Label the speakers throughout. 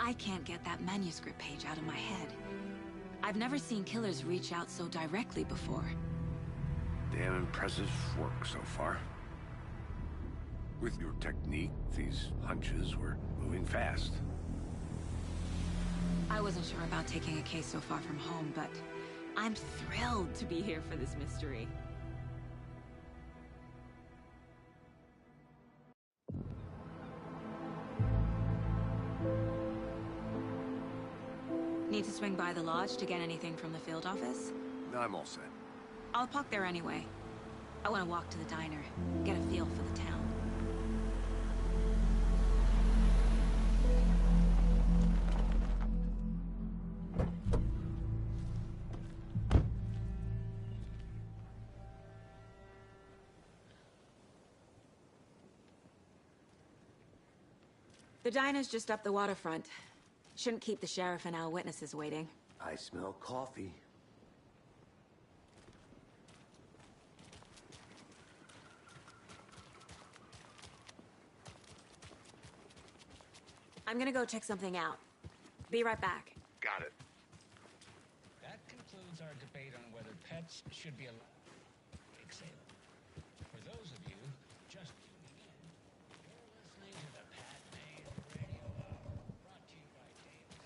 Speaker 1: I can't get that manuscript page out of my head. I've never seen killers reach out so directly before.
Speaker 2: Damn impressive work so far. With your technique, these hunches were moving fast.
Speaker 1: I wasn't sure about taking a case so far from home, but I'm thrilled to be here for this mystery. Need to swing by the lodge to get anything from the field office?
Speaker 2: No, I'm all set.
Speaker 1: I'll park there anyway. I want to walk to the diner, get a feel for the town. The diner's just up the waterfront. Shouldn't keep the sheriff and our witnesses waiting.
Speaker 2: I smell coffee.
Speaker 1: I'm gonna go check something out. Be right back.
Speaker 2: Got it.
Speaker 3: That concludes our debate on whether pets should be allowed. Exhale. For those of you just tuning in, you're listening to the Pat Maine Radio Hour, brought to you by Davis.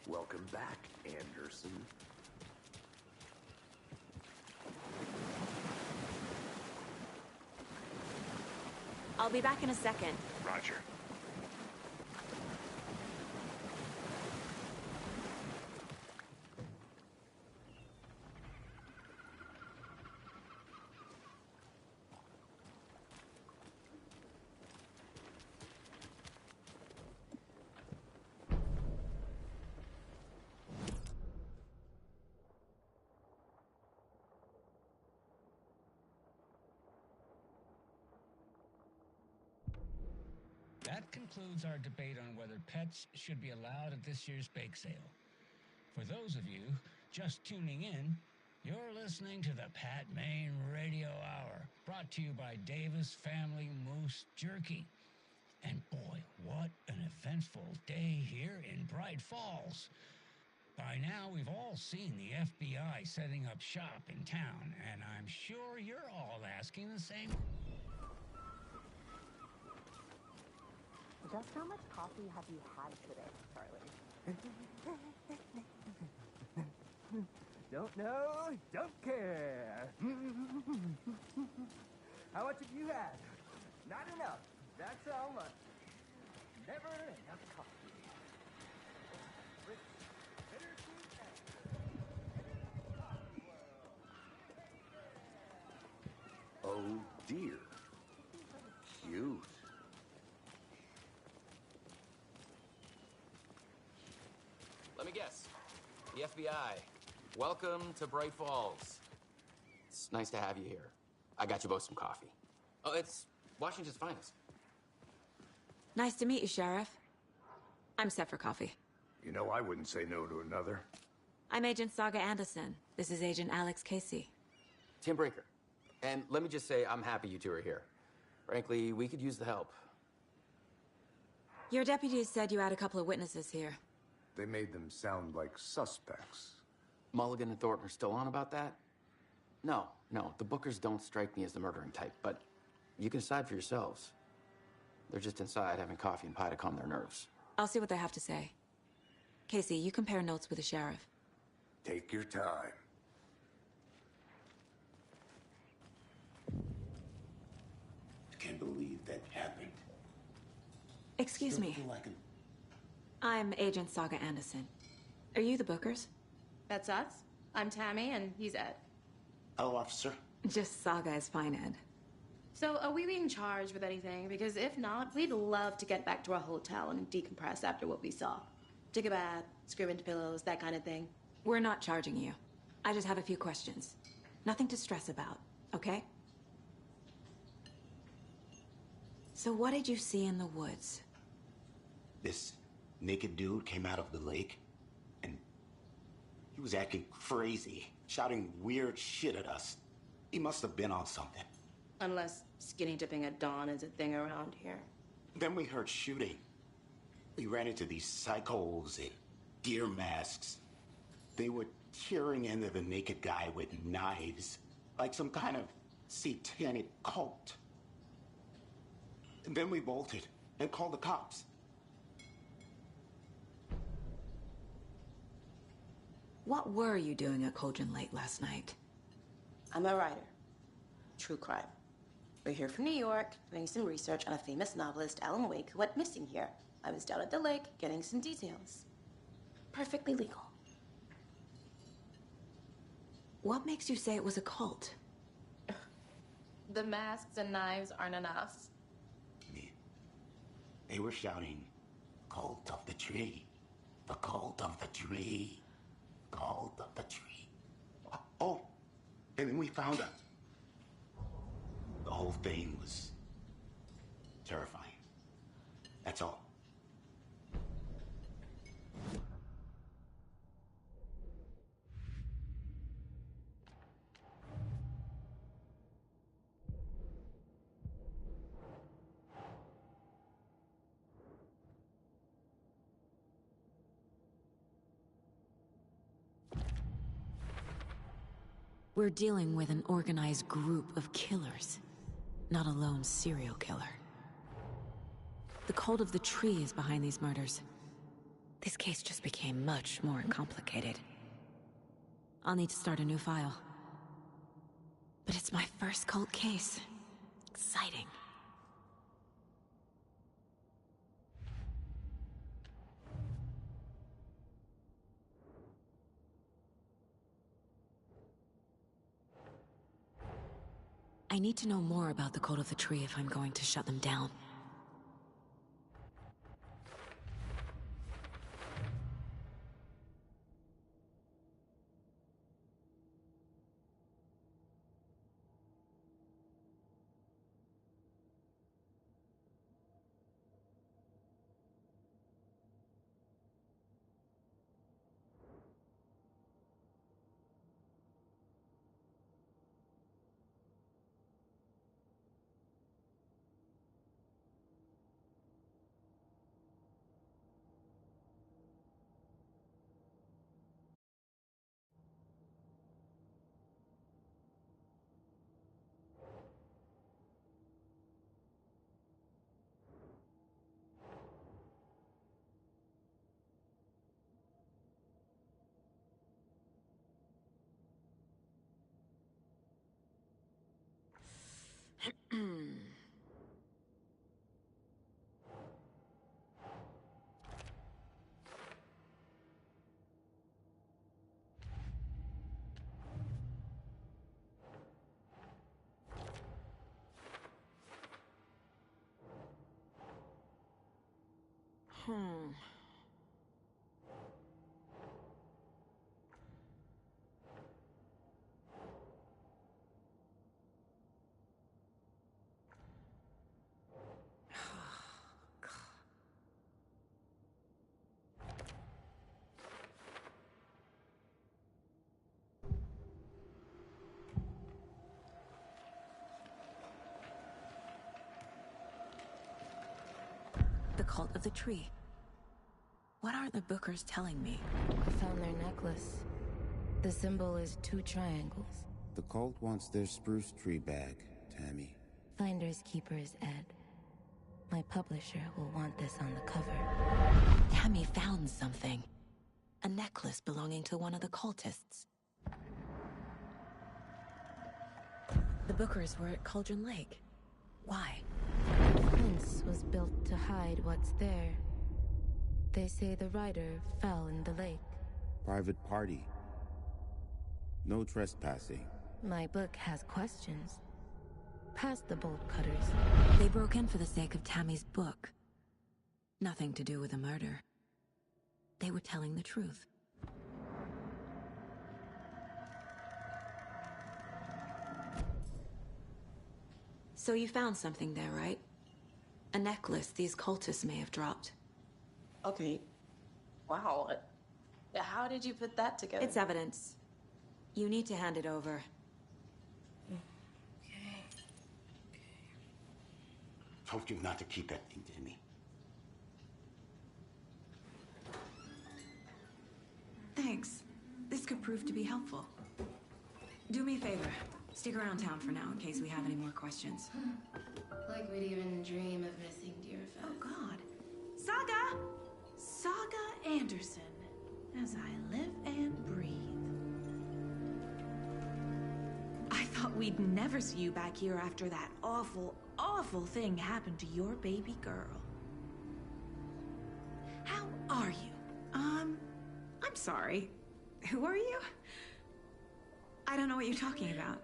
Speaker 2: Welcome back, Anderson.
Speaker 1: I'll be back in a second.
Speaker 2: Roger.
Speaker 3: That concludes our debate on whether pets should be allowed at this year's bake sale. For those of you just tuning in, you're listening to the Pat Maine Radio Hour, brought to you by Davis Family Moose Jerky. And boy, what an eventful day here in Bright Falls. By now, we've all seen the FBI setting up shop in town, and I'm sure you're all asking the same.
Speaker 4: Just how much coffee have you had today, Charlie? Don't know, don't care. How much have you had? Not enough. That's how much. Never enough coffee. Rich, bittersweet nectar.
Speaker 2: Oh dear. Cute.
Speaker 5: Let me guess. The FBI. Welcome to Bright Falls. It's nice to have you here. I got you both some coffee. Oh, it's Washington's finest.
Speaker 1: Nice to meet you, Sheriff. I'm set for coffee.
Speaker 2: You know, I wouldn't say no to another.
Speaker 1: I'm Agent Saga Anderson. This is Agent Alex Casey.
Speaker 5: Tim Breaker. And let me just say, I'm happy you two are here. Frankly, we could use the help.
Speaker 1: Your deputies said you had a couple of witnesses here.
Speaker 2: They made them sound like suspects.
Speaker 5: Mulligan and Thornton are still on about that? No, the Bookers don't strike me as the murdering type, but you can decide for yourselves. They're just inside having coffee and pie to calm their nerves.
Speaker 1: I'll see what they have to say. Casey, you compare notes with the sheriff.
Speaker 2: Take your time.
Speaker 6: I can't believe that happened.
Speaker 1: Excuse me.
Speaker 6: Still feel like
Speaker 1: I'm Agent Saga Anderson. Are you the Bookers?
Speaker 7: That's us. I'm Tammy, and he's Ed.
Speaker 6: Hello, officer.
Speaker 1: Just Saga is fine, Ed.
Speaker 7: So, are we being charged with anything? Because if not, we'd love to get back to our hotel and decompress after what we saw. Take a bath, scream into pillows, that kind of thing.
Speaker 1: We're not charging you. I just have a few questions. Nothing to stress about, okay? So what did you see in the woods?
Speaker 6: This naked dude came out of the lake, and he was acting crazy, shouting weird shit at us. He must have been on something.
Speaker 7: Unless skinny dipping at dawn is a thing around here.
Speaker 6: Then we heard shooting. We ran into these psychos in deer masks. They were tearing into the naked guy with knives, like some kind of satanic cult. And then we bolted and called the cops.
Speaker 1: What were you doing at Cauldron Lake last night?
Speaker 7: I'm a writer. True crime. We're here from New York, doing some research on a famous novelist, Alan Wake, who went missing here. I was down at the lake, getting some details. Perfectly legal.
Speaker 1: What makes you say it was a cult?
Speaker 7: The masks and knives aren't enough.
Speaker 6: They were shouting, "Cult of the tree, the cult of the tree, cult of the tree." Oh, and then we found out. The whole thing was terrifying. That's all.
Speaker 1: We're dealing with an organized group of killers, not a lone serial killer. The cult of the tree is behind these murders. This case just became much more complicated. I'll need to start a new file. But it's my first cult case. Exciting. I need to know more about the cult of the tree if I'm going to shut them down. The cult of the tree. What aren't the Bookers telling me?
Speaker 8: I found their necklace. The symbol is 2 triangles.
Speaker 9: The cult wants their spruce tree back, Tammy.
Speaker 8: Finders keepers, Ed. My publisher will want this on the cover.
Speaker 1: Tammy found something. A necklace belonging to one of the cultists. The Bookers were at Cauldron Lake. Why?
Speaker 8: The fence was built to hide what's there. They say the writer fell in the lake.
Speaker 9: Private party. No trespassing.
Speaker 8: My book has questions. Past the bolt cutters.
Speaker 1: They broke in for the sake of Tammy's book. Nothing to do with a murder. They were telling the truth. So you found something there, right? A necklace these cultists may have dropped.
Speaker 7: Okay. Wow. How did you put that together?
Speaker 1: It's evidence. You need to hand it over.
Speaker 7: Okay.
Speaker 6: Told you not to keep that thing to me.
Speaker 1: Thanks. This could prove to be helpful. Do me a favor. Stick around town for now in case we have any more questions.
Speaker 8: Like we'd even dream of missing Deerfest.
Speaker 10: Oh, God. Saga! Saga Anderson. As I live and breathe. I thought we'd never see you back here after that awful, awful thing happened to your baby girl. How are you? I'm sorry. Who are you? I don't know what you're talking about.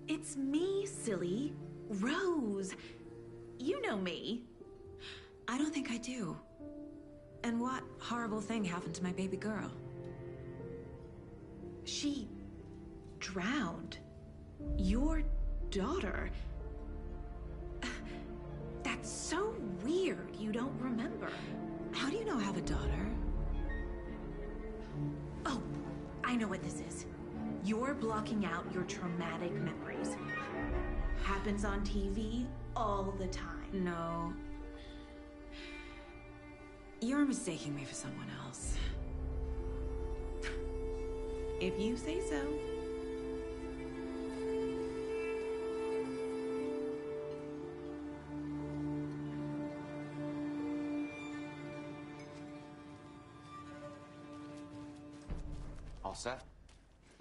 Speaker 10: It's me, silly. Rose. You know me.
Speaker 1: I don't think I do. And what horrible thing happened to my baby girl?
Speaker 10: She drowned. Your daughter. That's so weird you don't remember.
Speaker 1: How do you know I have a daughter?
Speaker 10: Oh, I know what this is. You're blocking out your traumatic memories. Happens on TV all the time.
Speaker 1: No. You're mistaking me for someone else.
Speaker 10: If you say so.
Speaker 5: All set?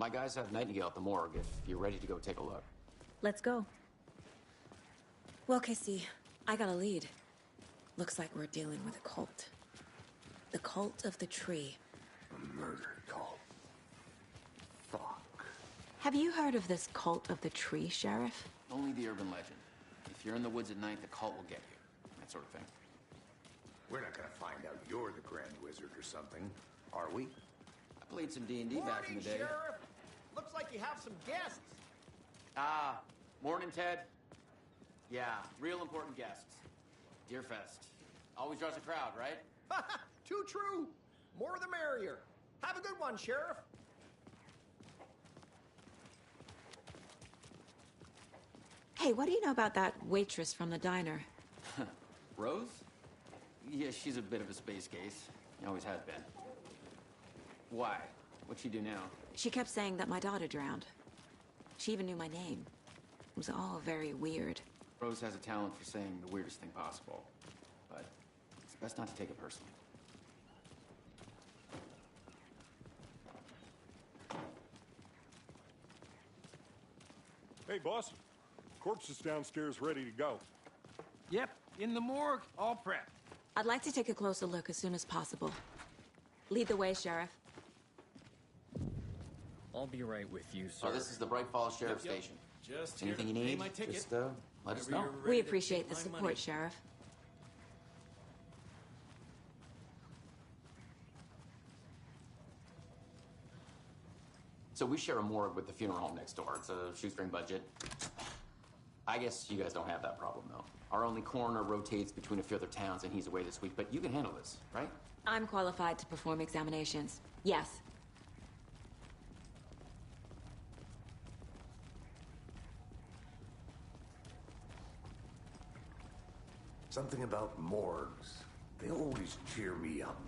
Speaker 5: My guys have Nightingale at the morgue if you're ready to go take a look.
Speaker 1: Let's go. Well, Casey, I got a lead. Looks like we're dealing with a cult. The cult of the tree.
Speaker 2: A murder cult. Fuck.
Speaker 1: Have you heard of this cult of the tree, Sheriff?
Speaker 5: Only the urban legend. If you're in the woods at night, the cult will get you. That sort of thing.
Speaker 2: We're not gonna find out you're the Grand Wizard or something, are we?
Speaker 5: I played some D&D back in the day.
Speaker 4: Sheriff. Looks like you have some guests.
Speaker 5: Ah, morning, Ted. Yeah, real important guests. Deerfest. Always draws a crowd, right?
Speaker 4: Too true. More the merrier. Have a good one, Sheriff.
Speaker 1: Hey, what do you know about that waitress from the diner?
Speaker 5: Rose? Yeah, she's a bit of a space case. Always has been. Why? What'd she do now?
Speaker 1: She kept saying that my daughter drowned. She even knew my name. It was all very weird.
Speaker 5: Rose has a talent for saying the weirdest thing possible. But it's best not to take it personally.
Speaker 11: Hey, boss. Corpse is downstairs ready to go.
Speaker 4: Yep, in the morgue, all prepped.
Speaker 1: I'd like to take a closer look as soon as possible. Lead the way, Sheriff.
Speaker 12: I'll be right with you, sir.
Speaker 5: So this is the Bright Falls Sheriff Station.
Speaker 12: Just
Speaker 5: anything you
Speaker 12: here to pay
Speaker 5: need,
Speaker 12: my ticket.
Speaker 5: just let us
Speaker 12: Whenever
Speaker 5: know.
Speaker 12: you're ready
Speaker 1: We
Speaker 12: to
Speaker 1: appreciate
Speaker 12: take
Speaker 1: the
Speaker 12: my
Speaker 1: support,
Speaker 12: money.
Speaker 1: Sheriff.
Speaker 5: So we share a morgue with the funeral home next door. It's a shoestring budget. I guess you guys don't have that problem, though. Our only coroner rotates between a few other towns, and he's away this week. But you can handle this, right?
Speaker 1: I'm qualified to perform examinations. Yes.
Speaker 2: Something about morgues. They always cheer me up.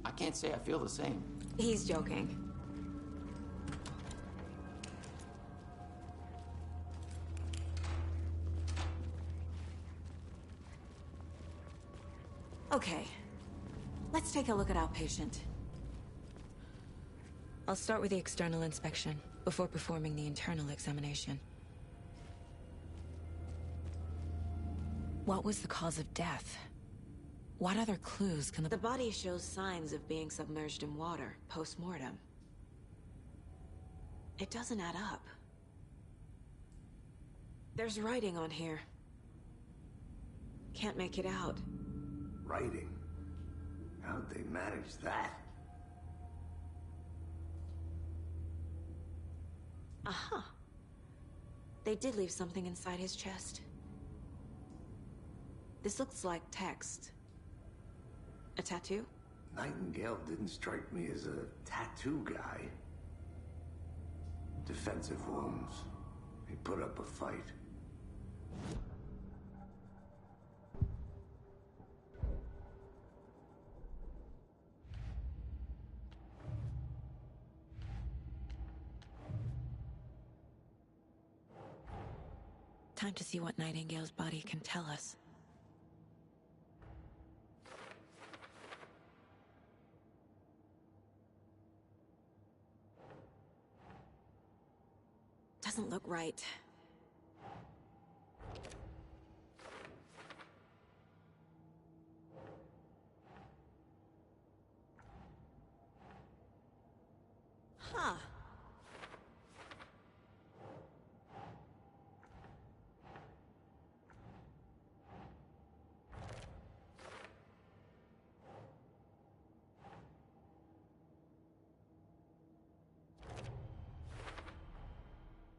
Speaker 5: I can't say I feel the same.
Speaker 1: He's joking. Okay. Let's take a look at our patient. I'll start with the external inspection before performing the internal examination. What was the cause of death? What other clues can the body shows signs of being submerged in water post-mortem. It doesn't add up. There's writing on here. Can't make it out.
Speaker 2: Writing? How'd they manage that?
Speaker 1: Aha. They did leave something inside his chest.
Speaker 7: This looks like text. A tattoo?
Speaker 2: Nightingale didn't strike me as a tattoo guy. Defensive wounds. He put up a fight.
Speaker 1: Time to see what Nightingale's body can tell us. Doesn't look right. Huh.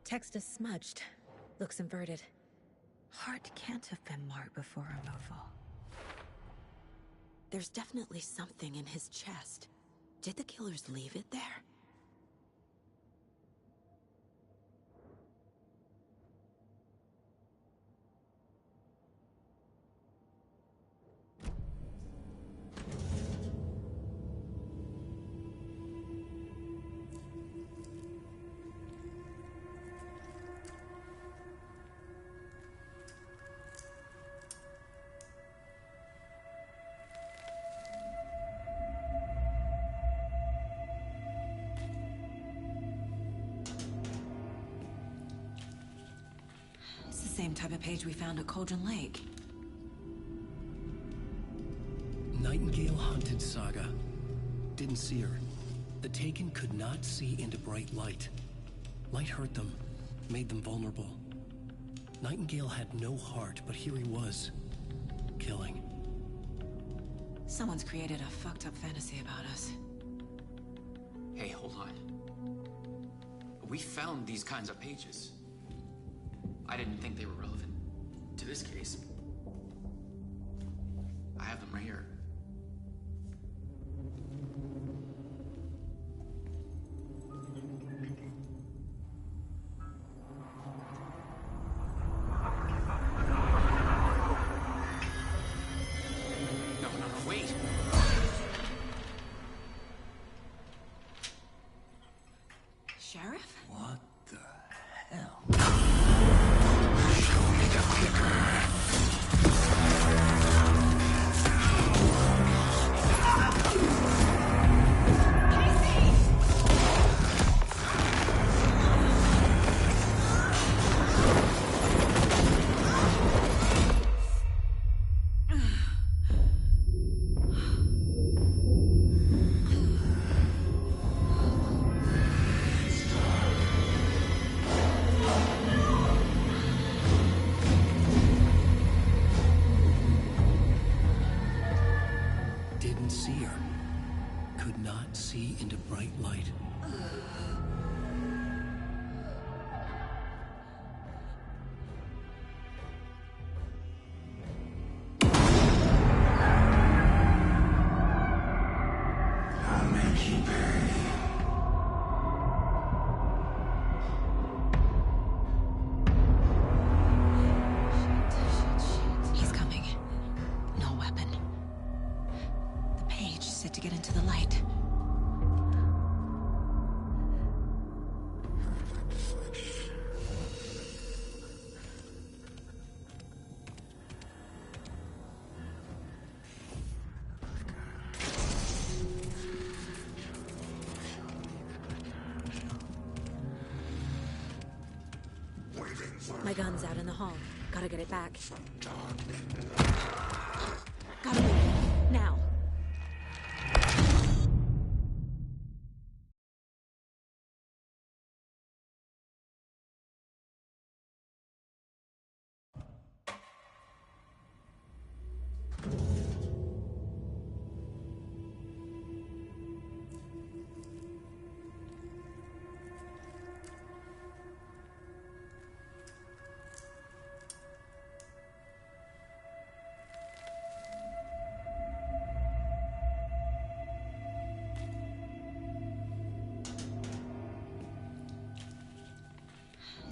Speaker 1: Text is smudged. Looks inverted. Heart can't have been marked before removal. There's definitely something in his chest. Did the killers leave it there? Same type of page we found at Cauldron Lake.
Speaker 13: Nightingale hunted Saga. Didn't see her. The Taken could not see into bright light. Light hurt them, made them vulnerable. Nightingale had no heart, but here he was, killing.
Speaker 1: Someone's created a fucked up fantasy about us.
Speaker 5: Hey, hold on. We found these kinds of pages. I didn't think they were relevant to this case. I have them right here. No, wait.
Speaker 1: Sheriff?
Speaker 2: What the hell?
Speaker 13: Didn't see her. Could not see into bright light.
Speaker 2: I'll make you pay.
Speaker 1: He's coming. No weapon. The page said to get into the light. My gun's out in the hall. Gotta get it back. Gotta move. Now.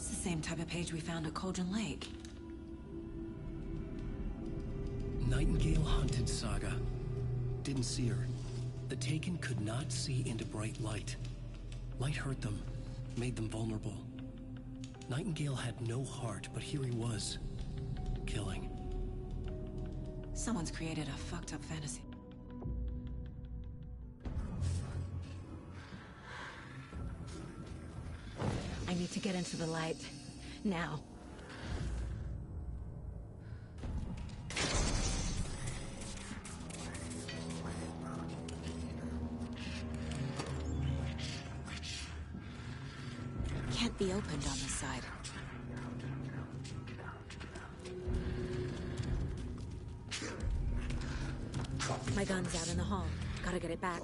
Speaker 1: It's the same type of page we found at Cauldron Lake.
Speaker 13: Nightingale hunted Saga. Didn't see her. The Taken could not see into bright light. Light hurt them, made them vulnerable. Nightingale had no heart, but here he was, killing.
Speaker 1: Someone's created a fucked up fantasy. I need to get into the light. Now. Can't be opened on this side. My gun's out in the hall. Gotta get it back.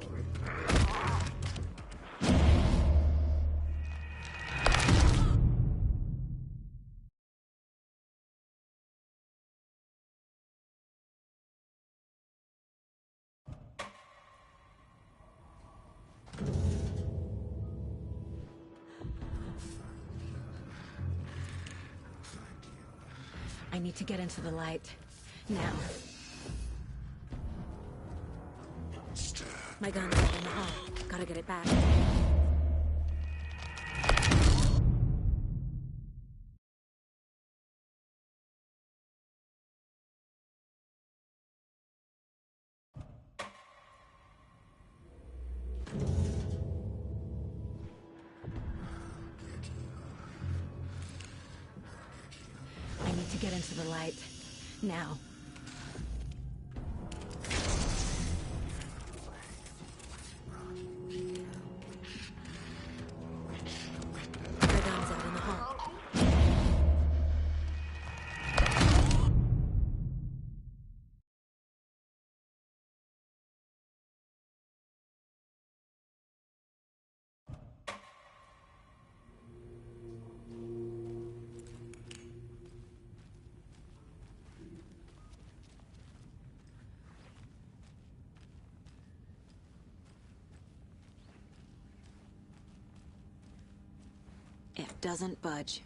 Speaker 1: I need to get into the light. Now. My gun's out in the hall. Gotta get it back. I need to get into the light. Now. My gun's out in the hall. It doesn't budge.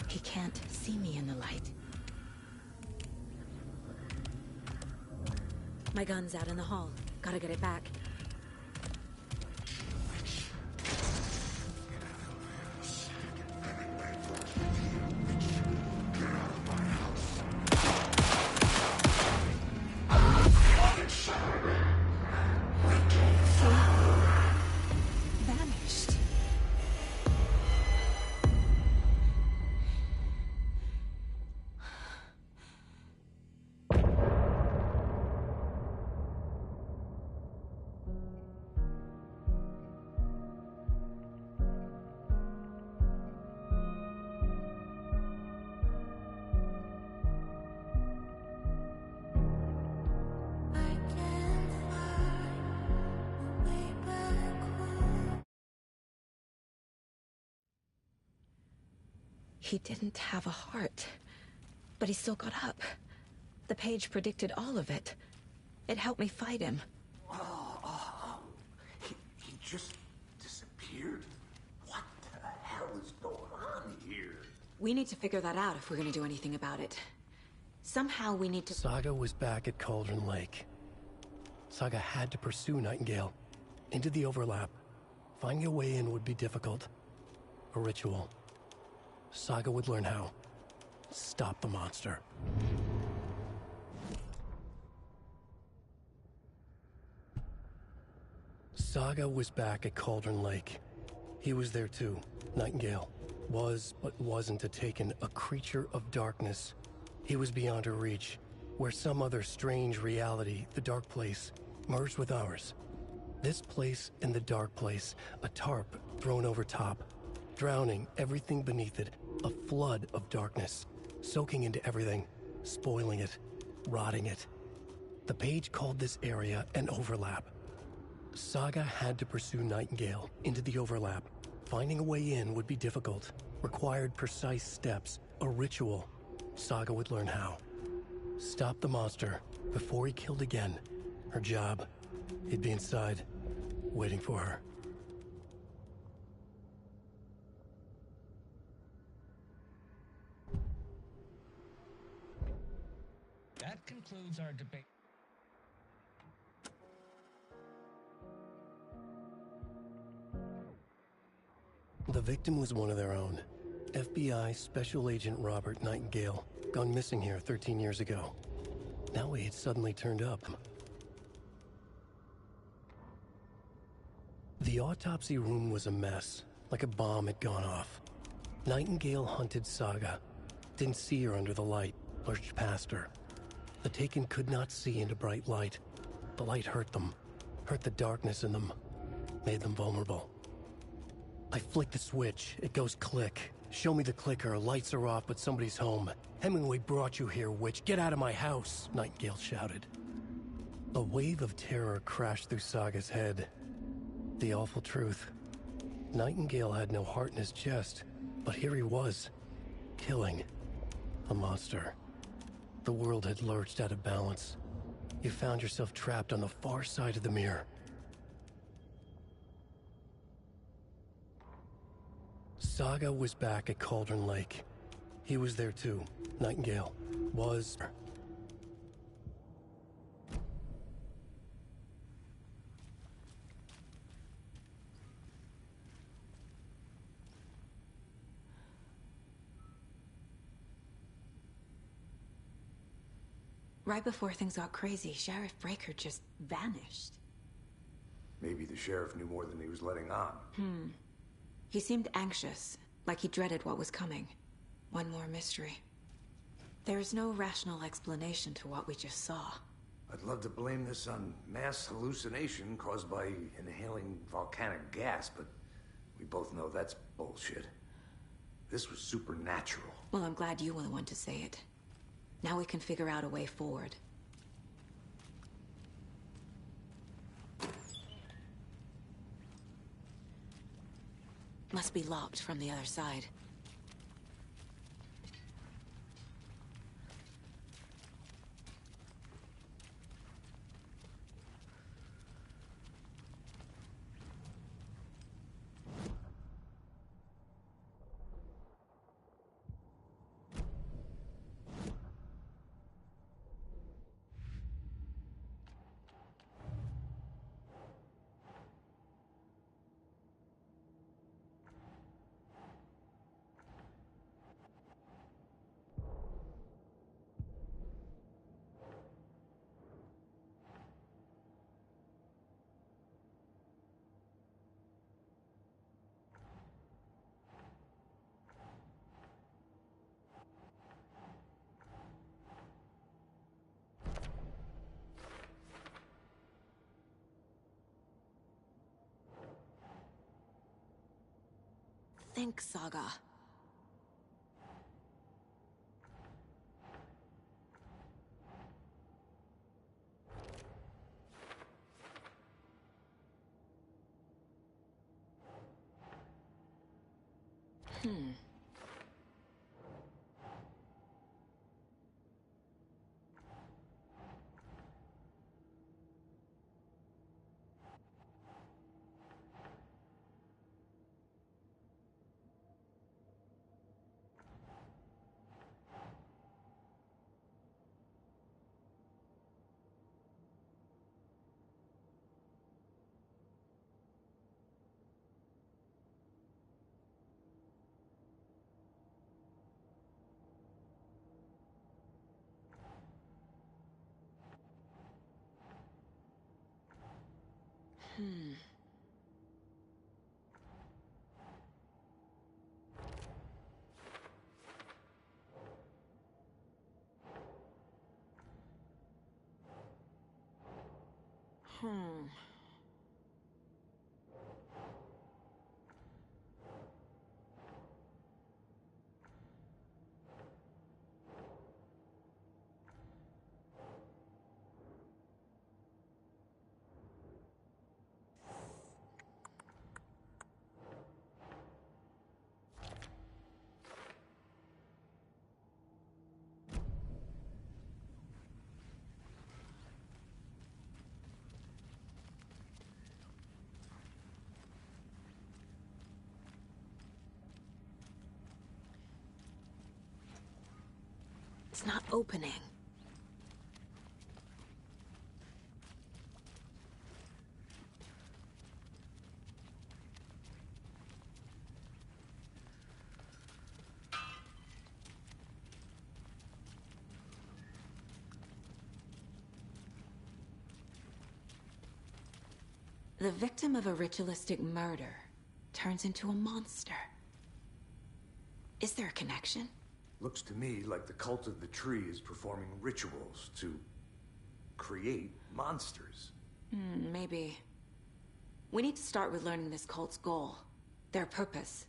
Speaker 1: He can't see me in the light. My gun's out in the hall. Gotta get it back. Vanished. He didn't have a heart, but he still got up. The page predicted all of it. It helped me fight him.
Speaker 6: He just disappeared? What the hell is going on here?
Speaker 1: We need to figure that out if we're gonna do anything about it. Somehow we need to...
Speaker 13: Saga was back at Cauldron Lake. Saga had to pursue Nightingale. Into the overlap. Finding a way in would be difficult. A ritual. Saga would learn how. Stop the monster. Saga was back at Cauldron Lake. He was there too, Nightingale. Was, but wasn't a Taken, a creature of darkness. He was beyond her reach, where some other strange reality, the dark place, merged with ours. This place and the dark place, a tarp thrown over top, drowning everything beneath it, a flood of darkness, soaking into everything, spoiling it, rotting it. The page called this area an overlap. Saga had to pursue Nightingale into the overlap. Finding a way in would be difficult, required precise steps, a ritual. Saga would learn how. Stop the monster before he killed again. Her job. He'd be inside, waiting for her.
Speaker 3: That concludes our debate.
Speaker 13: The victim was one of their own. FBI Special Agent Robert Nightingale, gone missing here 13 years ago. Now he had suddenly turned up. The autopsy room was a mess, like a bomb had gone off. Nightingale hunted Saga. Didn't see her under the light, lurched past her. The Taken could not see into bright light. The light hurt them, hurt the darkness in them, made them vulnerable. I flick the switch, it goes click. Show me the clicker, lights are off, but somebody's home. Hemingway brought you here, witch. Get out of my house, Nightingale shouted. A wave of terror crashed through Saga's head. The awful truth. Nightingale had no heart in his chest, but here he was, killing a monster. The world had lurched out of balance. You found yourself trapped on the far side of the mirror. Saga was back at Cauldron Lake. He was there too. Nightingale was...
Speaker 1: Right before things got crazy, Sheriff Breaker just vanished.
Speaker 2: Maybe the sheriff knew more than he was letting on.
Speaker 1: He seemed anxious, like he dreaded what was coming. One more mystery. There's no rational explanation to what we just saw.
Speaker 2: I'd love to blame this on mass hallucination caused by inhaling volcanic gas, but we both know that's bullshit. This was supernatural.
Speaker 1: Well, I'm glad you were the one to say it. Now we can figure out a way forward. Must be locked from the other side. Think, Saga. It's not opening. The victim of a ritualistic murder turns into a monster. Is there a connection?
Speaker 2: Looks to me like the cult of the tree is performing rituals to create monsters.
Speaker 1: Maybe. We need to start with learning this cult's goal, their purpose.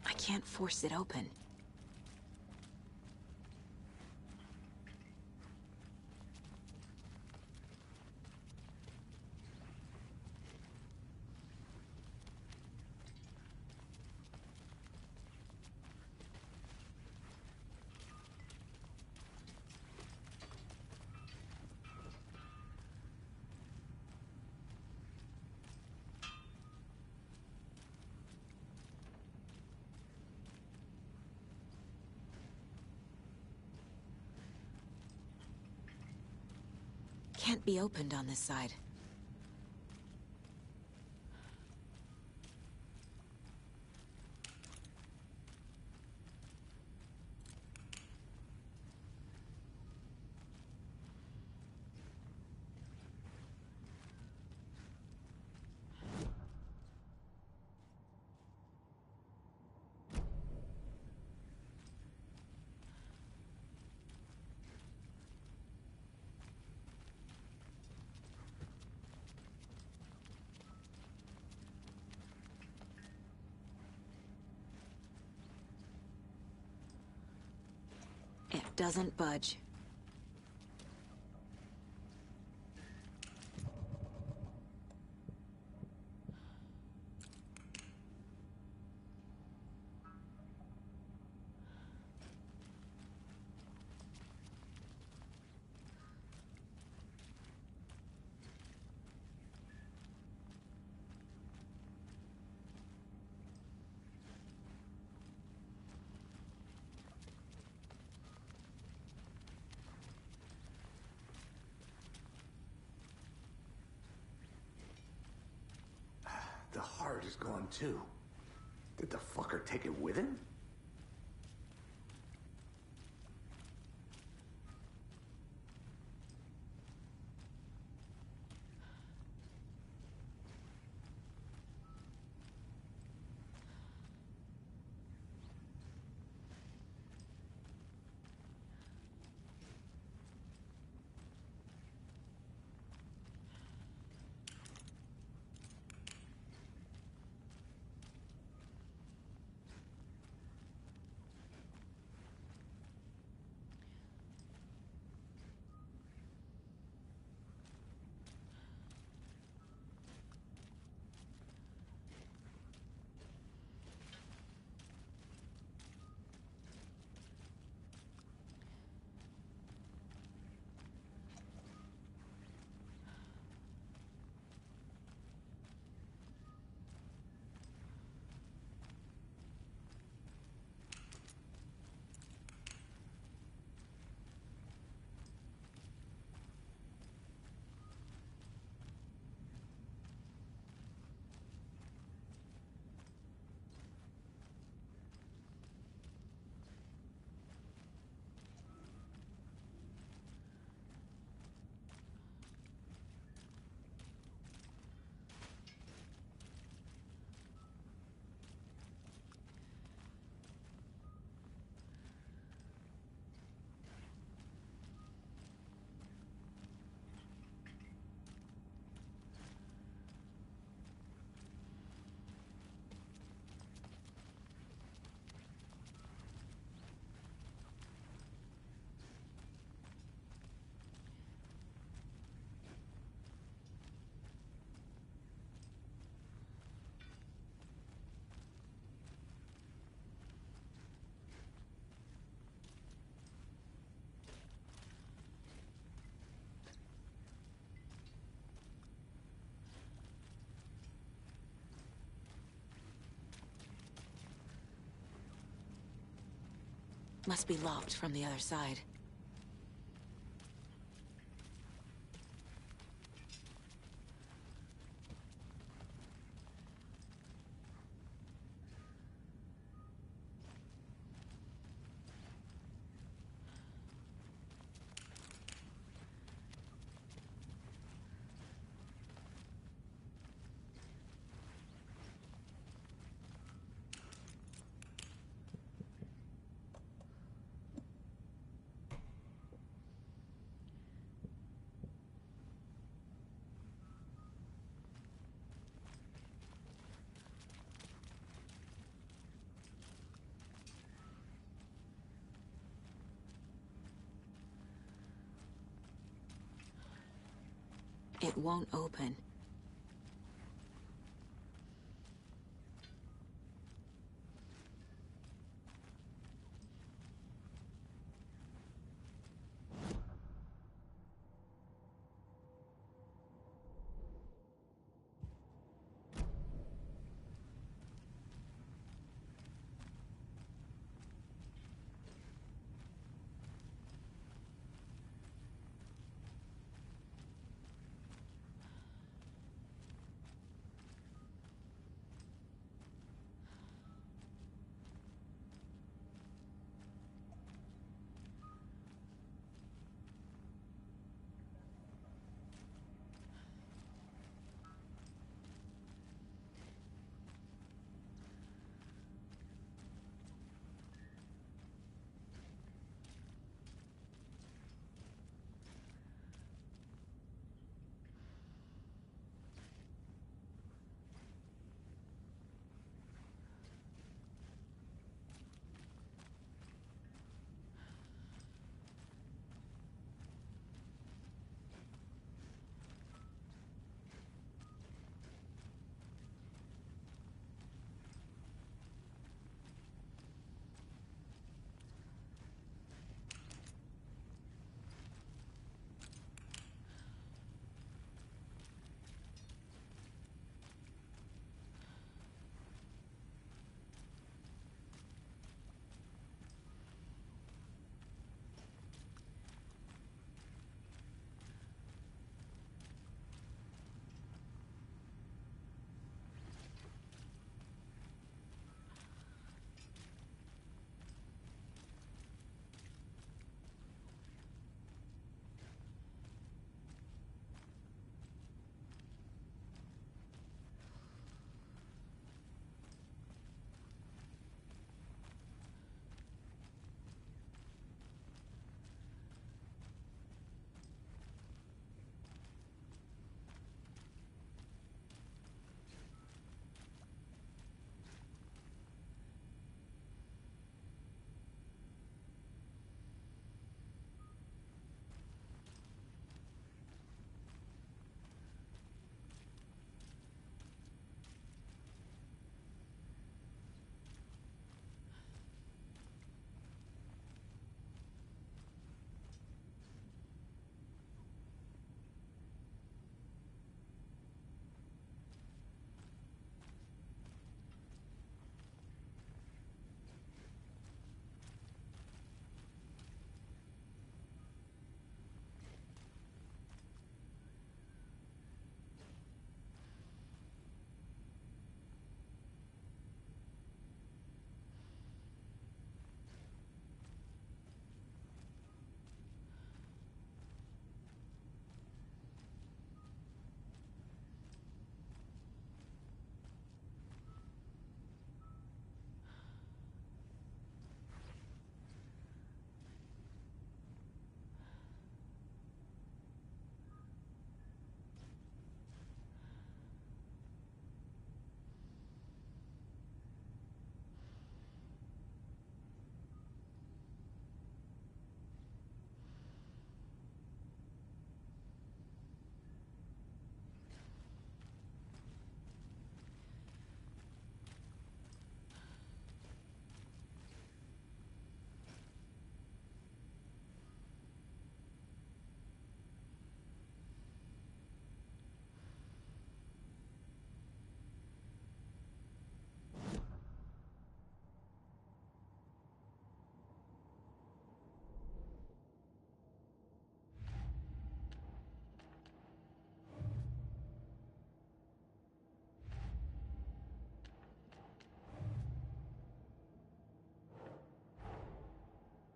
Speaker 1: I can't force it open. Can't be opened on this side. It doesn't budge.
Speaker 2: The heart is gone too. Did the fucker take it with him?
Speaker 1: Must be locked from the other side. It won't open.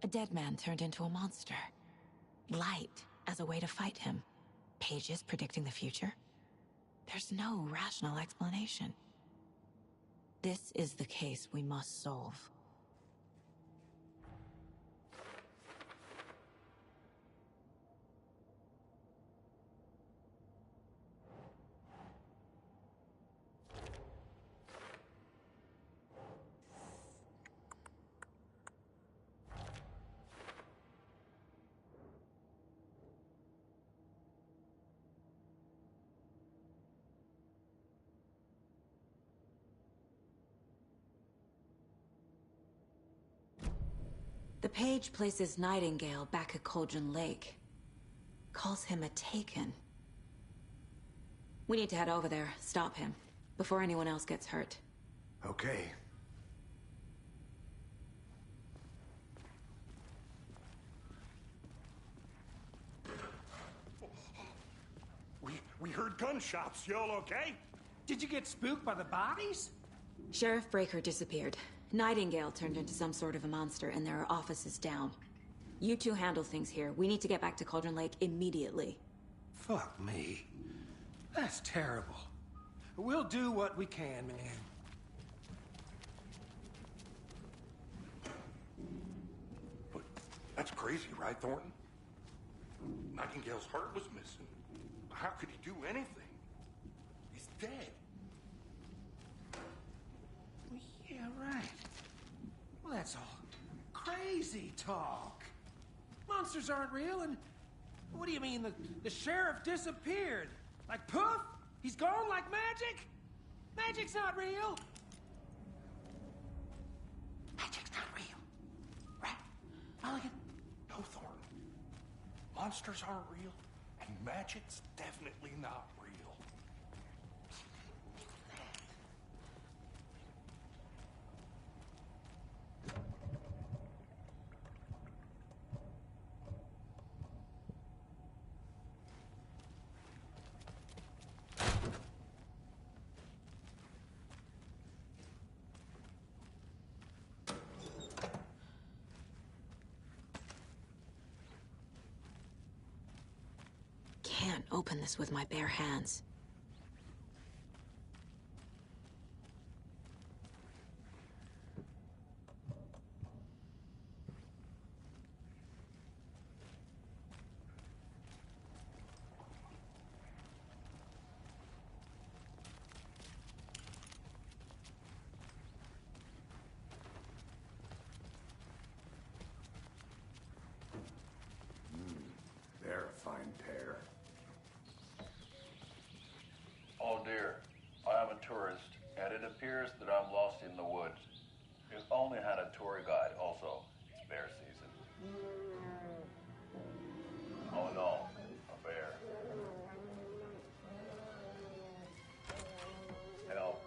Speaker 1: A dead man turned into a monster. Light as a way to fight him. Pages predicting the future? There's no rational explanation. This is the case we must solve. The page places Nightingale back at Cauldron Lake. Calls him a Taken. We need to head over there, stop him, before anyone else gets hurt.
Speaker 2: Okay.
Speaker 11: We heard gunshots. Y'all okay?
Speaker 14: Did you get spooked by the bodies?
Speaker 1: Sheriff Breaker disappeared. Nightingale turned into some sort of a monster, and there are offices down. You two handle things here. We need to get back to Cauldron Lake immediately.
Speaker 14: Fuck me. That's terrible. We'll do what we can, man.
Speaker 11: But that's crazy, right, Thornton? Nightingale's heart was missing. How could he do anything? He's dead.
Speaker 14: Well, yeah, right. Well, that's all crazy talk. Monsters aren't real, and what do you mean the sheriff disappeared? Like poof? He's gone like magic? Magic's not real. Magic's not real. Right, Mulligan?
Speaker 11: No, Thornton. Monsters aren't real, and magic's definitely not real.
Speaker 1: Can't open this with my bare hands.
Speaker 2: They're a fine pair.
Speaker 15: Oh dear, I am a tourist, and it appears that I'm lost in the woods. You've only had a tour guide, also. It's bear season. Oh no, a bear. Help.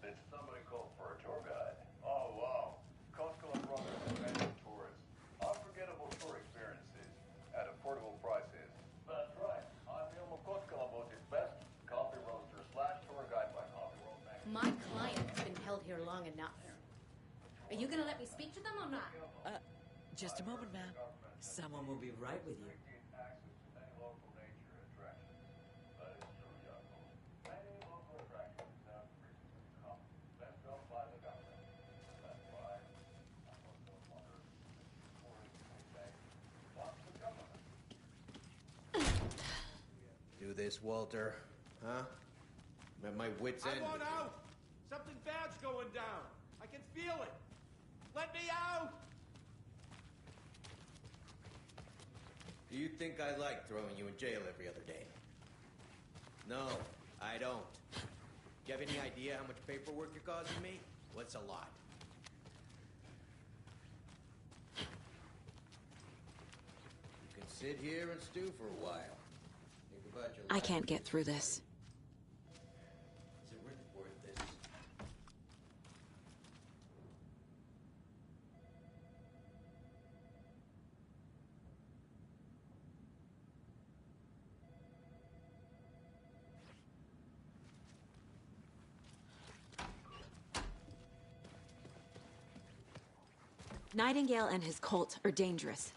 Speaker 15: Did somebody call for a tour guide? Oh wow, Costco Brothers Adventure Tours. Unforgettable tour experiences at affordable prices. That's right. I'm Ilmo Kotkalabot's best coffee roaster / tour guide by Coffee Road Magazine.
Speaker 16: My client has been held here long enough. Are you gonna let me speak to them or not?
Speaker 17: Just a moment, ma'am. Someone will be right with you.
Speaker 18: Do this, Walter. Huh? I'm at my wit's end.
Speaker 14: I want out! Something bad's going down. I can feel it. Let me out!
Speaker 18: Do you think I like throwing you in jail every other day? No, I don't. Do you have any idea how much paperwork you're causing me? Well, it's a lot. You can sit here and stew for a while. Think about your
Speaker 1: I
Speaker 18: life.
Speaker 1: can't get through this.
Speaker 18: Is it worth this?
Speaker 1: Nightingale and his cult are dangerous.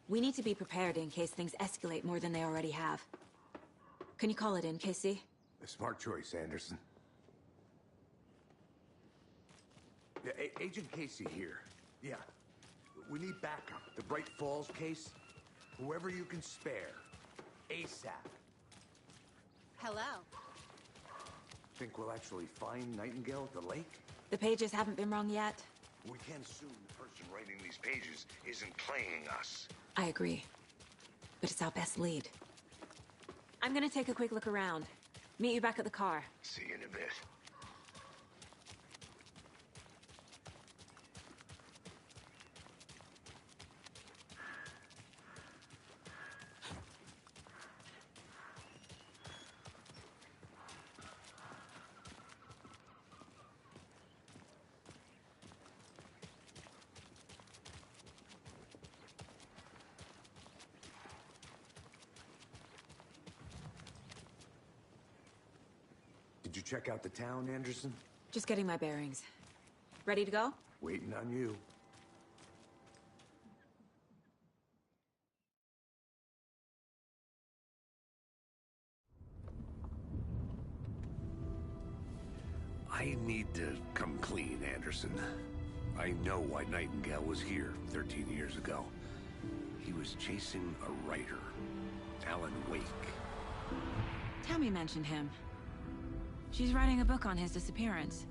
Speaker 1: We need to be prepared in case things escalate more than they already have. Can you call it in, Casey?
Speaker 2: A smart choice, Anderson. Yeah, Agent Casey here. Yeah. We need backup. The Bright Falls case. Whoever you can spare. ASAP.
Speaker 19: Hello.
Speaker 2: Think we'll actually find Nightingale at the lake?
Speaker 1: The pages haven't been wrong yet.
Speaker 2: We can't assume the person writing these pages isn't playing us.
Speaker 1: I agree. But it's our best lead. I'm gonna take a quick look around. Meet you back at the car.
Speaker 2: See you in a bit. Did you check out the town, Anderson?
Speaker 1: Just getting my bearings. Ready to go?
Speaker 2: Waiting on you. I need to come clean, Anderson. I know why Nightingale was here 13 years ago. He was chasing a writer, Alan Wake.
Speaker 1: Tammy mentioned him. She's writing a book on his disappearance.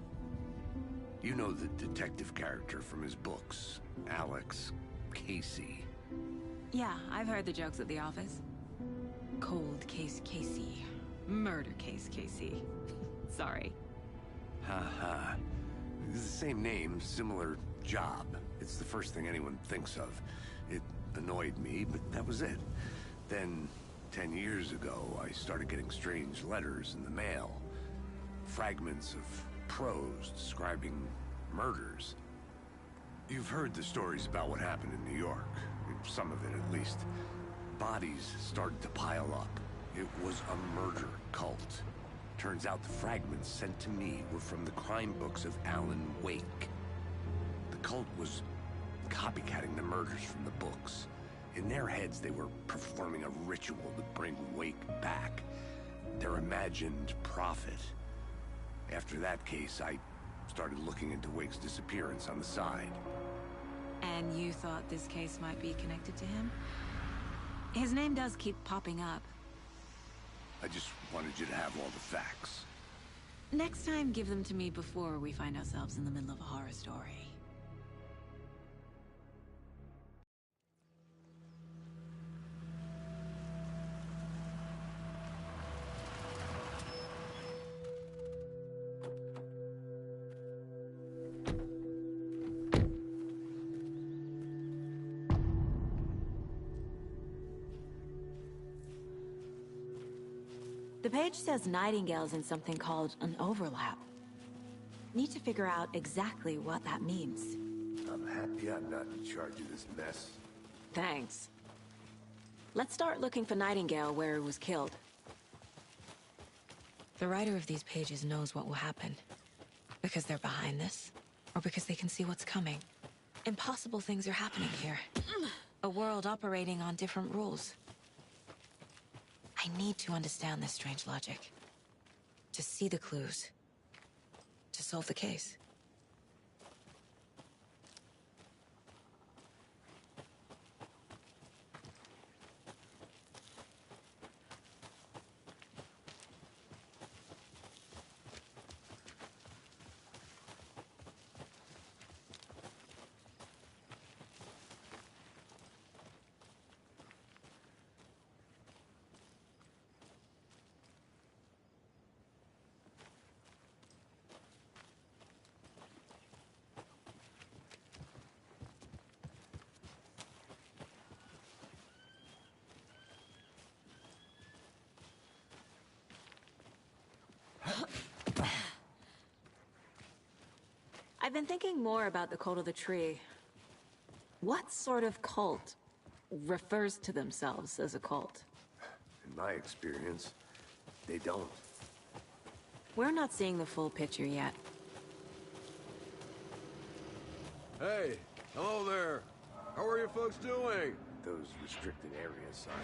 Speaker 2: You know the detective character from his books, Alex Casey.
Speaker 1: Yeah, I've heard the jokes at the office. Cold case Casey. Murder case Casey. Sorry.
Speaker 2: Ha. It's the same name, similar job. It's the first thing anyone thinks of. It annoyed me, but that was it. Then, 10 years ago, I started getting strange letters in the mail. Fragments of prose describing murders. You've heard the stories about what happened in New York. Some of it, at least. Bodies started to pile up. It was a murder cult. Turns out the fragments sent to me were from the crime books of Alan Wake. The cult was copycatting the murders from the books. In their heads, they were performing a ritual to bring Wake back. Their imagined prophet. After that case, I started looking into Wake's disappearance on the side.
Speaker 1: And you thought this case might be connected to him? His name does keep popping up.
Speaker 2: I just wanted you to have all the facts.
Speaker 1: Next time, give them to me before we find ourselves in the middle of a horror story. The page says Nightingale's in something called an overlap. Need to figure out exactly what that means.
Speaker 2: I'm happy I'm not in charge of this mess.
Speaker 1: Thanks. Let's start looking for Nightingale where he was killed. The writer of these pages knows what will happen. Because they're behind this, or because they can see what's coming. Impossible things are happening here. A world operating on different rules. I need to understand this strange logic. To see the clues. To solve the case. I've been thinking more about the cult of the tree. What sort of cult refers to themselves as a cult?
Speaker 2: In my experience, they don't.
Speaker 1: We're not seeing the full picture yet.
Speaker 20: Hey, Hello there. How are you folks doing?
Speaker 2: Those restricted area signs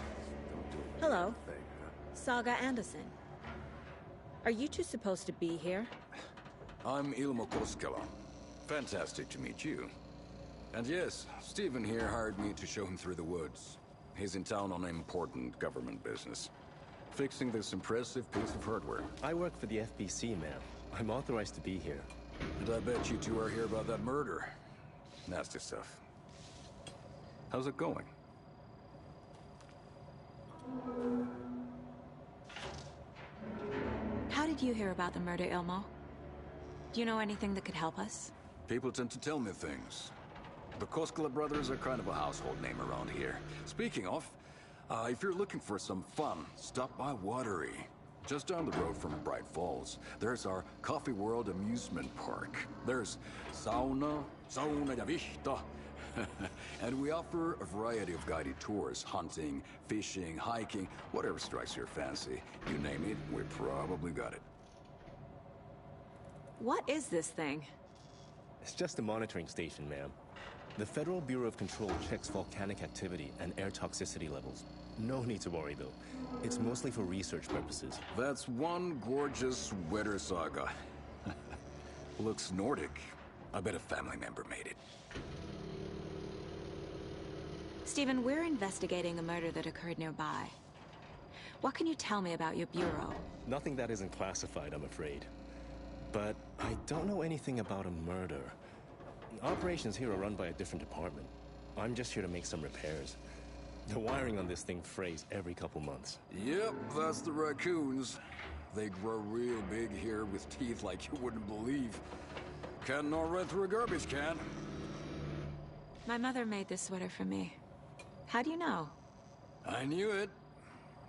Speaker 2: don't do a
Speaker 21: Hello.
Speaker 2: damn thing, huh?
Speaker 21: Saga Anderson. Are you two supposed to be here?
Speaker 20: I'm Ilmo Koskela. Fantastic to meet you. And yes, Stephen here hired me to show him through the woods. He's in town on important government business. Fixing this impressive piece of hardware.
Speaker 22: I work for the FBC, ma'am. I'm authorized to be here.
Speaker 20: And I bet you two are here about that murder. Nasty stuff. How's it going?
Speaker 1: How did you hear about the murder, Ilmo? Do you know anything that could help us?
Speaker 20: People tend to tell me things. The Koskela brothers are kind of a household name around here. Speaking of, if you're looking for some fun, stop by Watery. Just down the road from Bright Falls, there's our Coffee World amusement park. There's sauna ja vihta. And we offer a variety of guided tours, hunting, fishing, hiking, whatever strikes your fancy. You name it, we probably got it.
Speaker 21: What is this thing?
Speaker 22: It's just a monitoring station, ma'am. The Federal Bureau of Control checks volcanic activity and air toxicity levels. No need to worry, though. It's mostly for research purposes.
Speaker 20: That's one gorgeous sweater, Saga. Looks Nordic. I bet a family member made it.
Speaker 1: Stephen, we're investigating a murder that occurred nearby. What can you tell me about your bureau?
Speaker 22: Nothing that isn't classified, I'm afraid. But I don't know anything about a murder. Operations here are run by a different department. I'm just here to make some repairs. The wiring on this thing frays every couple months.
Speaker 20: Yep, that's the raccoons. They grow real big here with teeth like you wouldn't believe. Can't gnaw right through a garbage can.
Speaker 1: My mother made this sweater for me. How do you know?
Speaker 20: I knew it.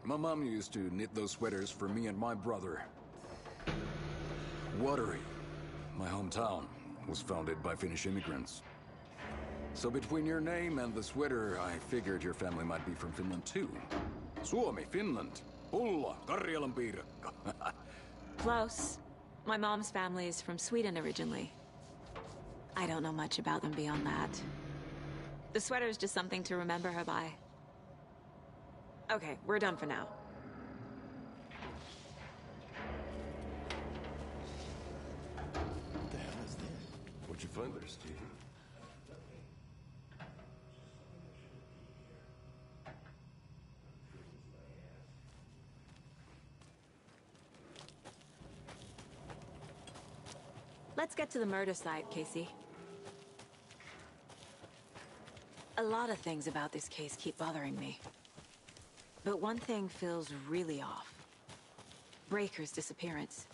Speaker 20: My mom used to knit those sweaters for me and my brother. Watery, my hometown, was founded by Finnish immigrants. So between your name and the sweater, I figured your family might be from Finland too. Suomi, Finland. Pulla, Karjalan piirakka.
Speaker 1: Close. My mom's family is from Sweden originally. I don't know much about them beyond that. The sweater is just something to remember her by. Okay, we're done for now.
Speaker 22: What the hell is this?
Speaker 2: What'd you find there, Stephen?
Speaker 1: Let's get to the murder site, Casey. A lot of things about this case keep bothering me. But one thing feels really off. Breaker's disappearance.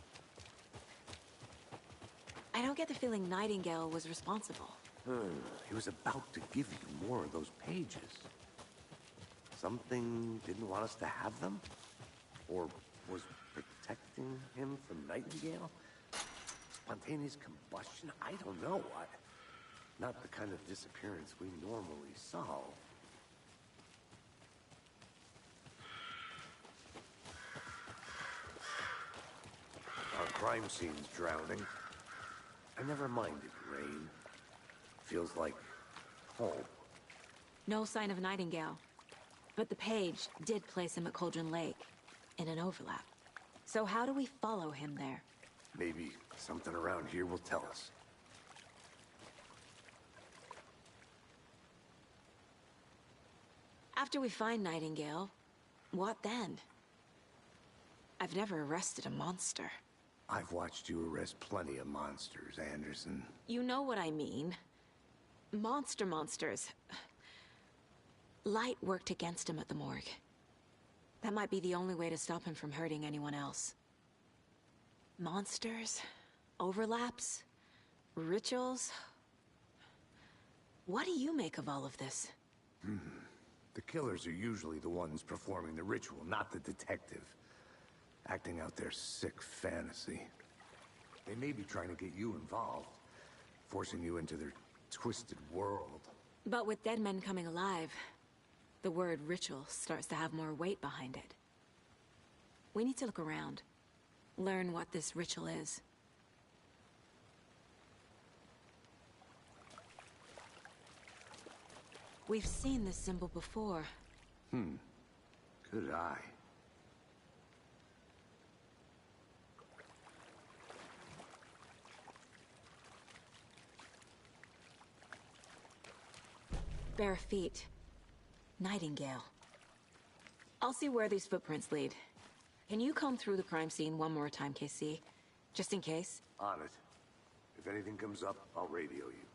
Speaker 1: I don't get the feeling Nightingale was responsible.
Speaker 2: He was about to give you more of those pages. Something didn't want us to have them? Or was protecting him from Nightingale? Spontaneous combustion? I don't know. Not the kind of disappearance we normally solve. Our crime scene's drowning. I never minded rain. Feels like home.
Speaker 1: No sign of Nightingale. But the page did place him at Cauldron Lake, in an overlap. So how do we follow him there?
Speaker 2: Maybe something around here will tell us.
Speaker 1: After we find Nightingale, what then? I've never arrested a monster.
Speaker 2: I've watched you arrest plenty of monsters, Anderson.
Speaker 1: You know what I mean. Monsters. Light worked against him at the morgue. That might be the only way to stop him from hurting anyone else. Monsters? Overlaps? Rituals? What do you make of all of this?
Speaker 2: The killers are usually the ones performing the ritual, not the detective. Acting out their sick fantasy. They may be trying to get you involved, forcing you into their twisted world.
Speaker 1: But with dead men coming alive, the word ritual starts to have more weight behind it. We need to look around. Learn what this ritual is. We've seen this symbol before.
Speaker 2: Good eye.
Speaker 1: Bare feet. Nightingale. I'll see where these footprints lead. Can you comb through the crime scene one more time, KC? Just in case?
Speaker 2: On it. If anything comes up, I'll radio you.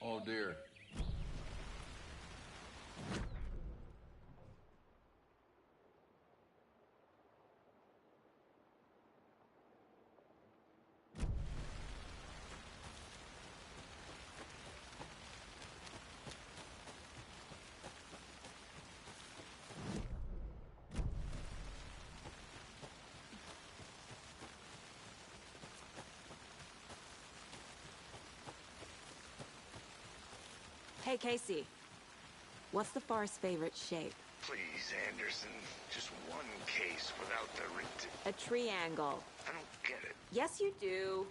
Speaker 20: Oh dear.
Speaker 1: Hey, Casey. What's the far's favorite shape?
Speaker 2: Please, Anderson. Just one case without the
Speaker 1: A triangle.
Speaker 2: I don't get it.
Speaker 1: Yes, you do.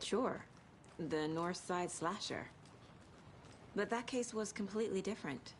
Speaker 21: Sure. The North Side slasher. But that case was completely different.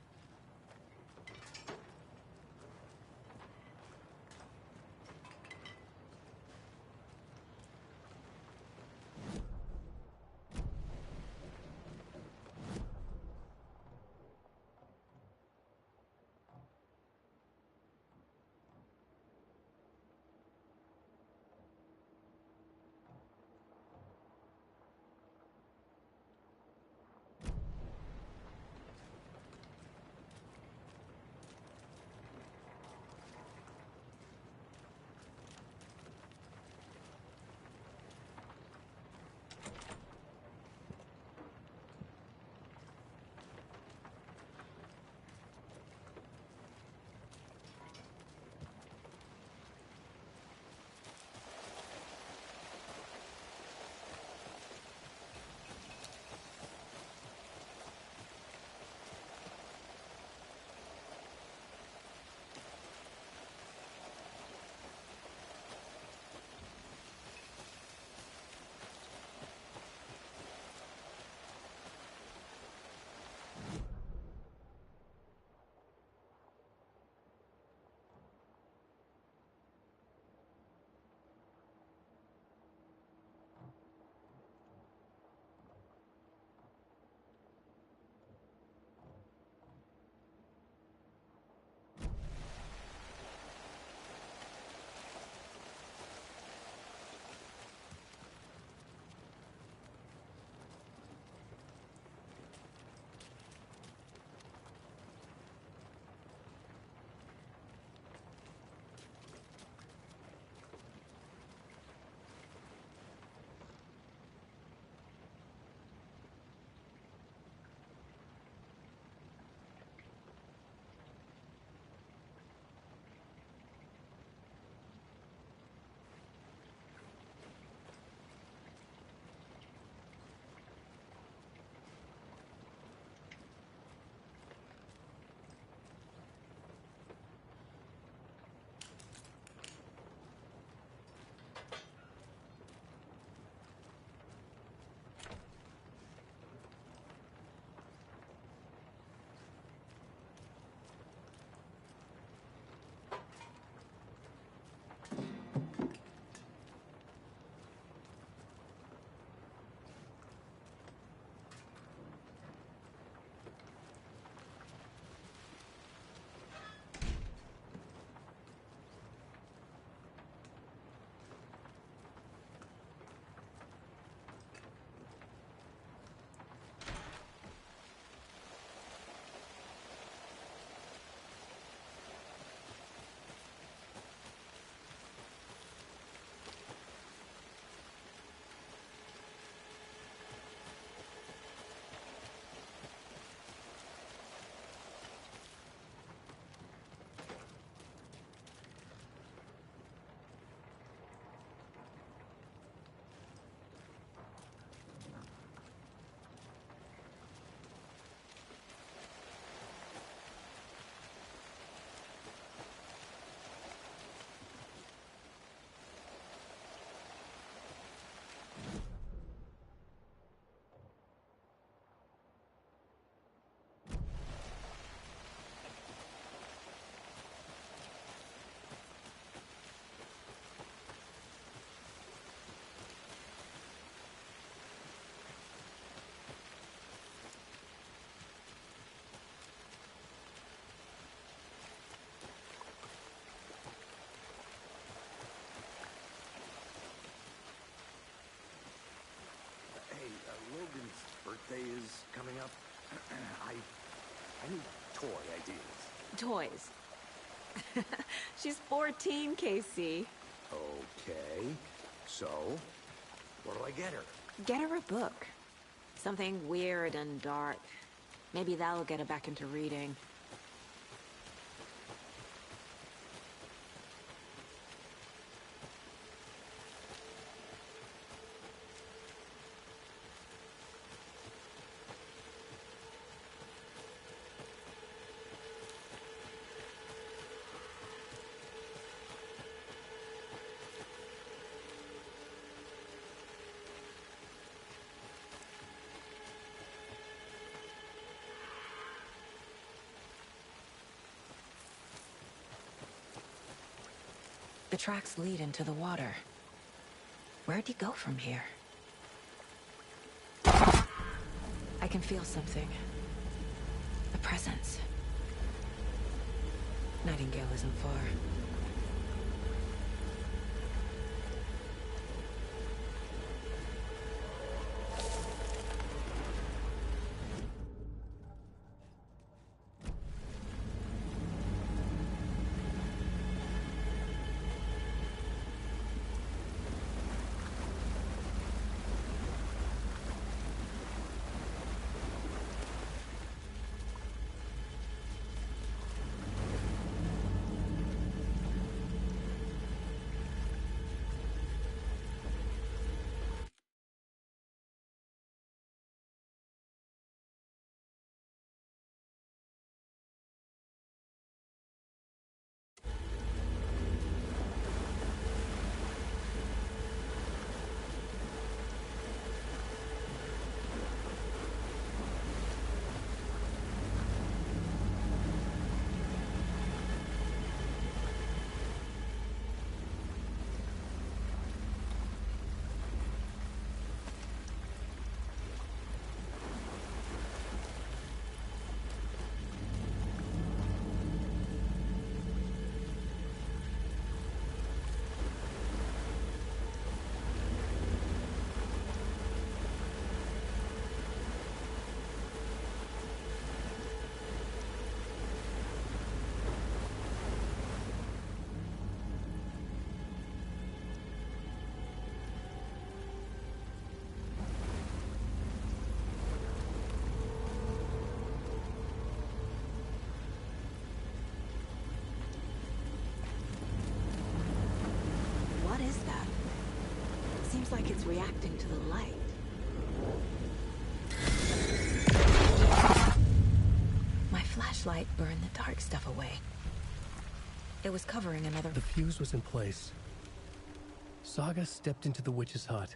Speaker 2: Logan's birthday is coming up. I need toy ideas.
Speaker 21: Toys. She's 14, Casey.
Speaker 2: Okay. So, what do I get her?
Speaker 21: Get her a book. Something weird and dark. Maybe that'll get her back into reading. The tracks lead into the water. Where'd he go from here? I can feel something. A presence. Nightingale isn't far. What is that? Seems like it's reacting to the light. My flashlight burned the dark stuff away. It was covering another...
Speaker 13: The fuse was in place. Saga stepped into the witch's hut.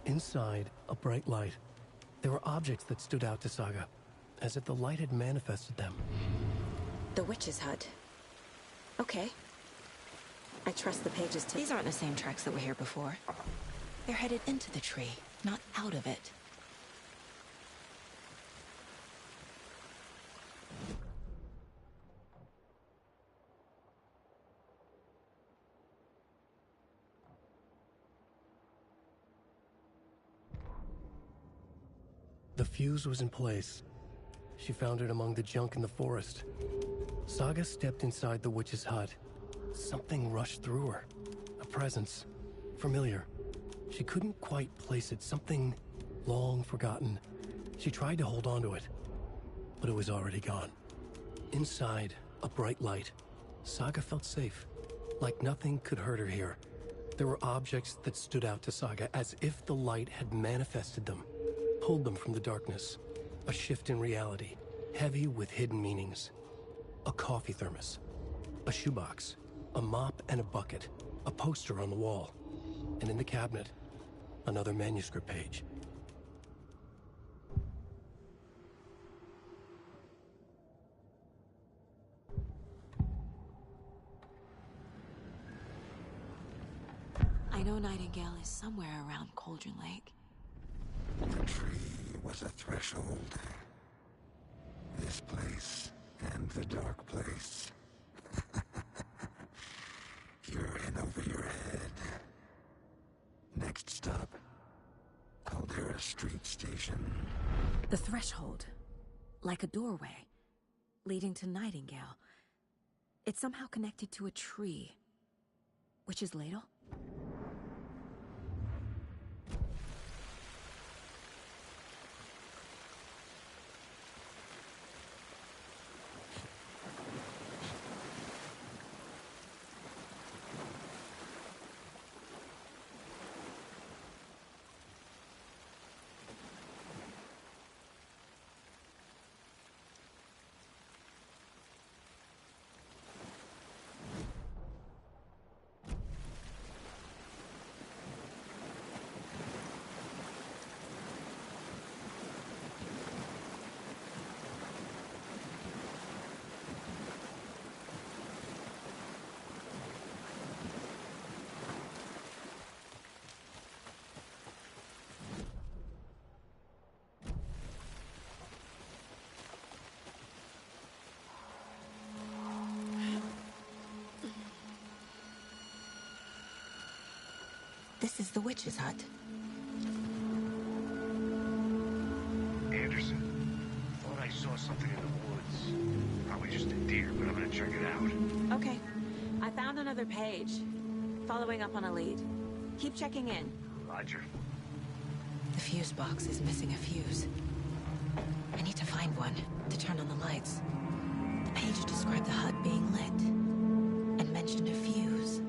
Speaker 13: Inside, a bright light. There were objects that stood out to Saga, as if the light had manifested them.
Speaker 21: The witch's hut. Okay. I trust the pages to... These aren't the same tracks that were here before. They're headed into the tree, not out of it.
Speaker 13: The fuse was in place. She found it among the junk in the forest. Saga stepped inside the witch's hut. Something rushed through her. A presence. Familiar. She couldn't quite place it. Something long forgotten. She tried to hold on to it, but it was already gone. Inside, a bright light. Saga felt safe. Like nothing could hurt her here. There were objects that stood out to Saga as if the light had manifested them. Pulled them from the darkness. A shift in reality. Heavy with hidden meanings. A coffee thermos. A shoebox. A mop and a bucket. A poster on the wall. And in the cabinet, another manuscript page.
Speaker 1: I know Nightingale is somewhere around Cauldron Lake.
Speaker 2: The tree was a threshold. This place and the dark place. You're in over your head. Next stop, Caldera Street Station.
Speaker 1: The threshold. Like a doorway. Leading to Nightingale. It's somehow connected to a tree. Witch's ladle?
Speaker 21: This is the witch's hut.
Speaker 2: Anderson, thought I saw something in the woods. Probably just a deer, but I'm gonna check it out.
Speaker 21: Okay. I found another page. Following up on a lead. Keep checking in.
Speaker 2: Roger.
Speaker 21: The fuse box is missing a fuse. I need to find one to turn on the lights. The page described the hut being lit and mentioned a fuse.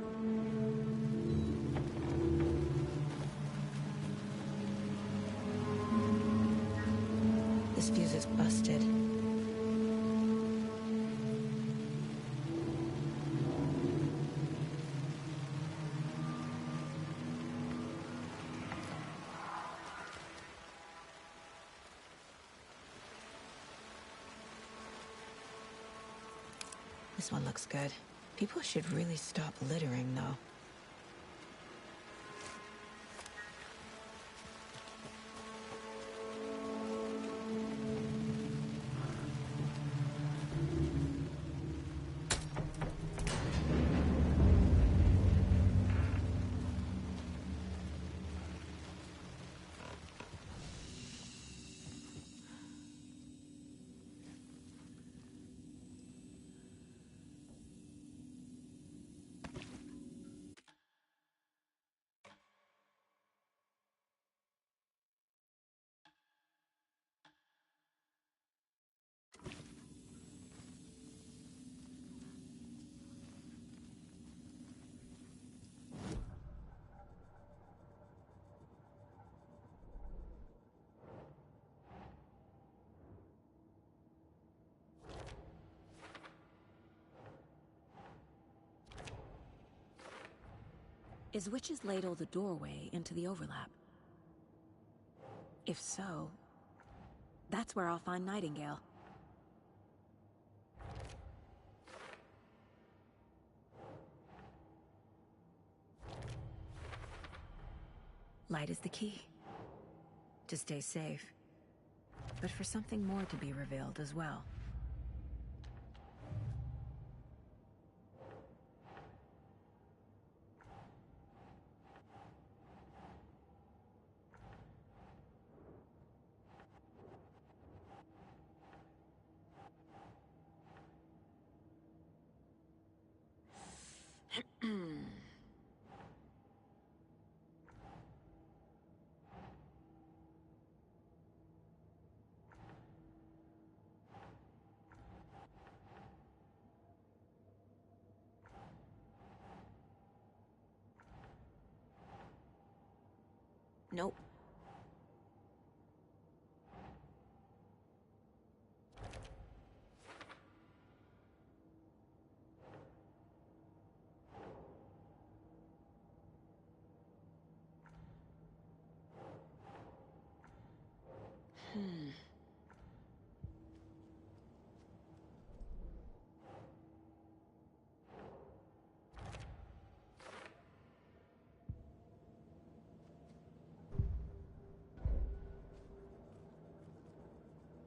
Speaker 21: This fuse is busted. This one looks good. People should really stop littering, though. Is Witch's Ladle the doorway into the overlap? If so, that's where I'll find Nightingale. Light is the key. To stay safe. But for something more to be revealed as well. Nope.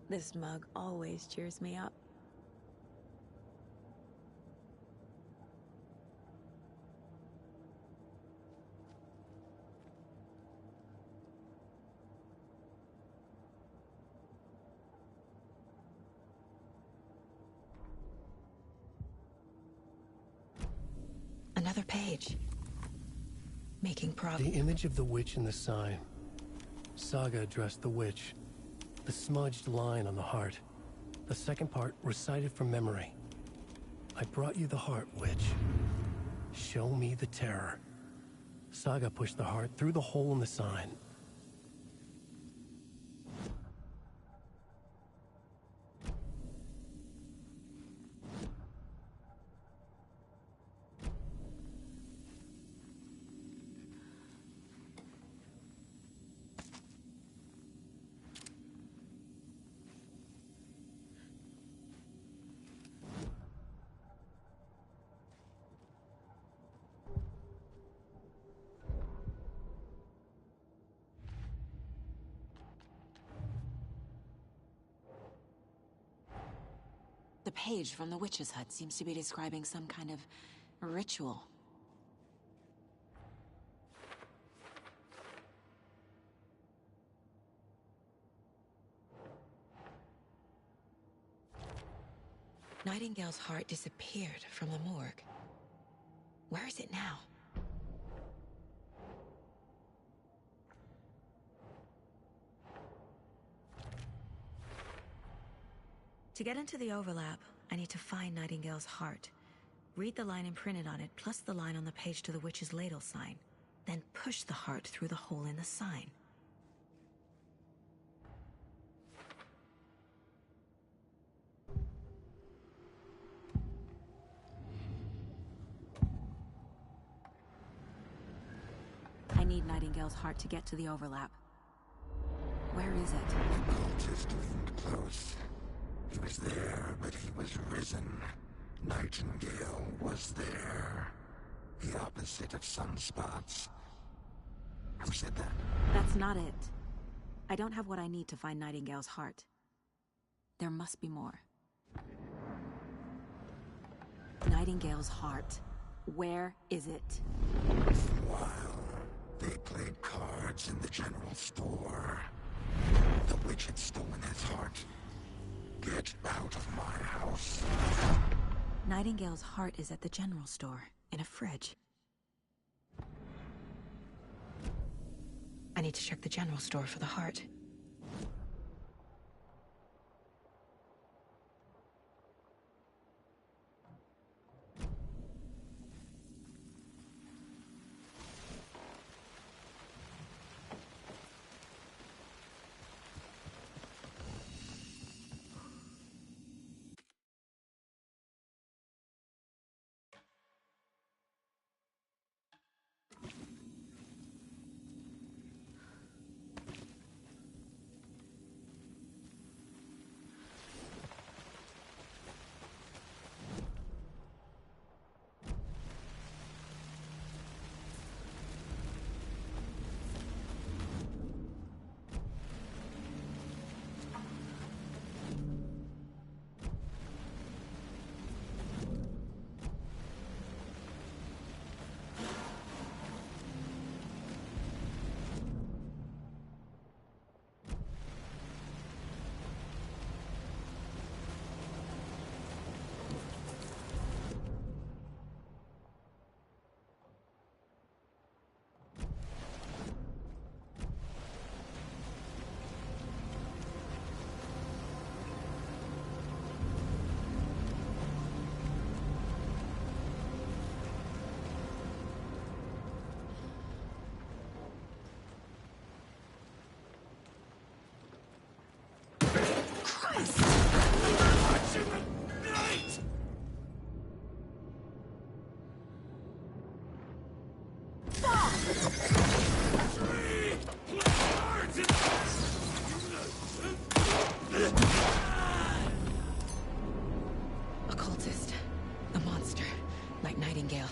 Speaker 21: This mug always cheers me up. Another page. Making progress.
Speaker 13: The image of the witch in the sign. Saga addressed the witch. The smudged line on the heart. The second part recited from memory. I brought you the heart, witch. Show me the terror. Saga pushed the heart through the hole in the sign.
Speaker 21: The page from the witch's hut seems to be describing some kind of ritual. Nightingale's heart disappeared from the morgue. Where is it now? To get into the overlap, I need to find Nightingale's heart. Read the line imprinted on it, plus the line on the page to the witch's ladle sign. Then push the heart through the hole in the sign. I need Nightingale's heart to get to the overlap. Where is it?
Speaker 8: The cultist isn't close. He was there, but he was risen. Nightingale was there. The opposite of sunspots. Who said that?
Speaker 21: That's not it. I don't have what I need to find Nightingale's heart. There must be more. Nightingale's heart. Where is it?
Speaker 8: While they played cards in the general store, the witch had stolen his heart. Get out of my house.
Speaker 21: Nightingale's heart is at the general store, in a fridge. I need to check the general store for the heart. Occultist. A monster. Like Nightingale.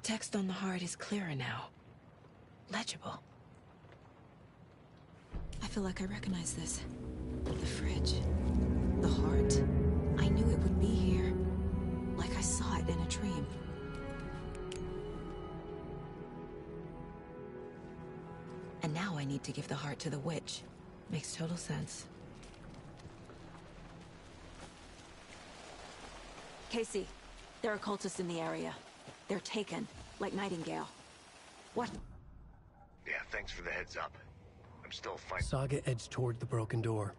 Speaker 21: text on the heart is clearer now. Legible. I feel like I recognize this. The fridge. The heart. I knew it would be here. Like I saw it in a dream. And now I need to give the heart to the witch. Makes total sense. Casey, there are cultists in the area. They're taken, like Nightingale. What?
Speaker 2: Yeah, thanks for the heads up. I'm still fighting.
Speaker 13: Saga edged toward the broken door,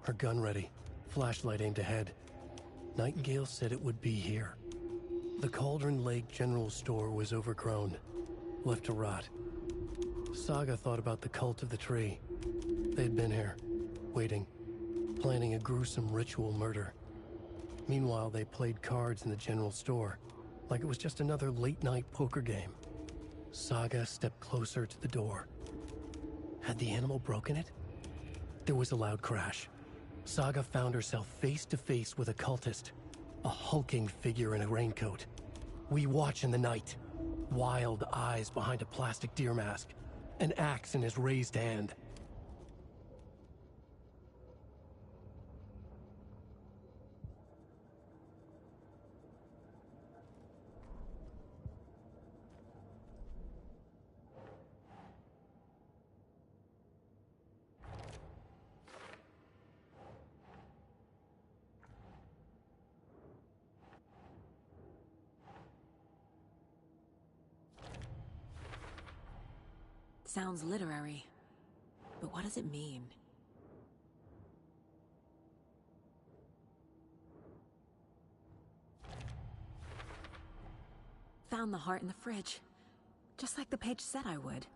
Speaker 13: her gun ready, flashlight aimed ahead. Nightingale said it would be here. The Cauldron Lake General Store was overgrown, left to rot. Saga thought about the cult of the tree. They'd been here, waiting, planning a gruesome ritual murder. Meanwhile, they played cards in the general store, like it was just another late-night poker game. Saga stepped closer to the door. Had the animal broken it? There was a loud crash. Saga found herself face to face with a cultist, a hulking figure in a raincoat. We watch in the night, wild eyes behind a plastic deer mask, an axe in his raised hand.
Speaker 1: Sounds literary. But what does it mean? Found the heart in the fridge. Just like the page said I would.